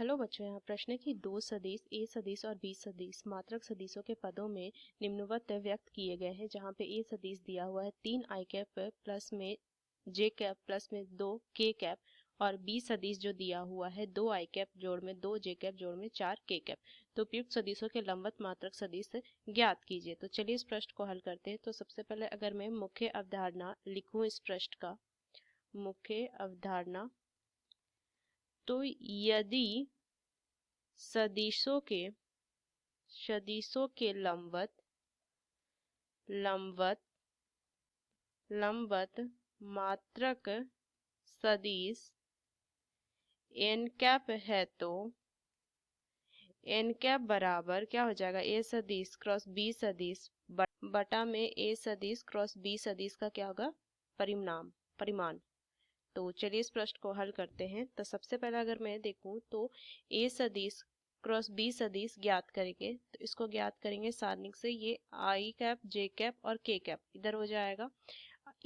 Hello बच्चों, यहाँ प्रश्न है कि दो सदिश ए सदिश और बी सदिश मात्रक सदिशों के पदों में निम्नवत व्यक्त किए गए हैं, जहाँ पे ए सदिश दिया हुआ है 3 आई कैप प्लस में जे कैप प्लस में 2 के कैप, और बी सदिश जो दिया हुआ है 2 आई कैप जोड़ में 2 जे कैप जोड़ में 4 के कैप। तो उपयुक्त सदिशों के लंबवत मात्रक सदिश ज्ञात कीजिए। तो चलिए इस प्रश्न को हल करते हैं। तो सबसे पहले अगर मैं मुख्य अवधारणा लिखूं इस प्रश्न का, मुख्य अवधारणा, तो यदि सदिशों के लंबवत मात्रक सदिश एन कैप है, तो एन कैप बराबर क्या हो जाएगा, ए सदिश क्रॉस बी सदिश बटा में ए सदिश क्रॉस बी सदिश का क्या होगा, परिमाण। तो चलिए इस प्रश्न को हल करते हैं। तो सबसे पहले अगर मैं देखूं तो ए सदिश क्रॉस बी सदिश ज्ञात करेंगे, तो इसको ज्ञात करेंगे सारणिक से। ये आई कैप जे कैप और के कैप इधर हो जाएगा।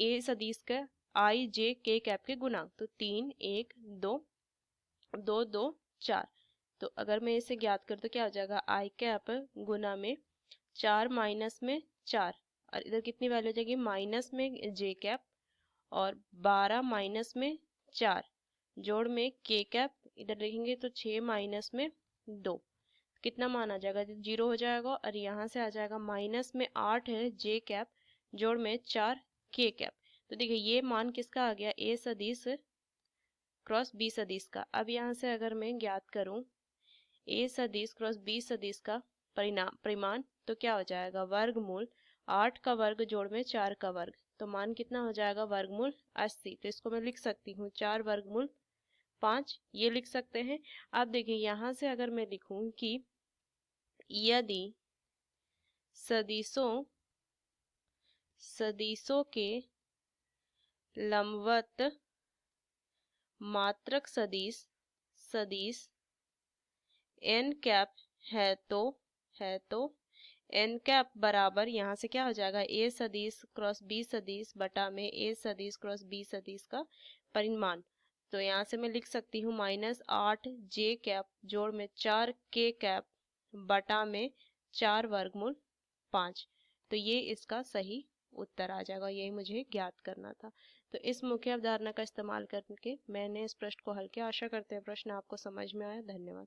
ए सदिश का आई जे के कैप के गुणांक, तो 3 1 2 2 2 4। तो अगर मैं इसे ज्ञात कर तो क्या हो जाएगा, आई कैप गुना में 4 माइनस में 4, और इधर कितनी वैल्यू हो जाएगी, माइनस में जे कैप और 12 माइनस में 4 जोड़ में के कैप, इधर देखेंगे तो 6 माइनस में 2, कितना मान आ जाएगा, 0 हो जाएगा। और यहाँ से आ जाएगा माइनस में 8 है जे कैप जोड़ में 4 के कैप। तो देखिए ये मान किसका आ गया, ए सदिश क्रॉस बी सदिश का। अब यहाँ से अगर मैं ज्ञात करूं ए सदिश क्रॉस बी सदिश का परिमाण, तो क्या हो जाएगा, वर्गमूल 8 का वर्ग जोड़ में 4 का वर्ग, तो मान कितना हो जाएगा, वर्गमूल 80। तो इसको मैं लिख सकती हूँ 4 वर्गमूल 5, ये लिख सकते हैं। अब देखिए यहाँ से अगर मैं लिखूं कि यदि सदिशों के लंबवत मात्रक सदिश एन कैप है, तो एन कैप बराबर यहाँ से क्या हो जाएगा, ए सदिश क्रॉस बी सदिश बटा में ए सदिश क्रॉस बी सदिश का परिमाण। तो यहाँ से मैं लिख सकती हूँ -8 जे कैप जोड़ में 4 के कैप बटा में 4 वर्गमूल 5। तो ये इसका सही उत्तर आ जाएगा, यही मुझे ज्ञात करना था। तो इस मुख्य अवधारणा का इस्तेमाल करके मैंने इस प्रश्न को हल किया। आशा करते हैं प्रश्न आपको समझ में आया। धन्यवाद।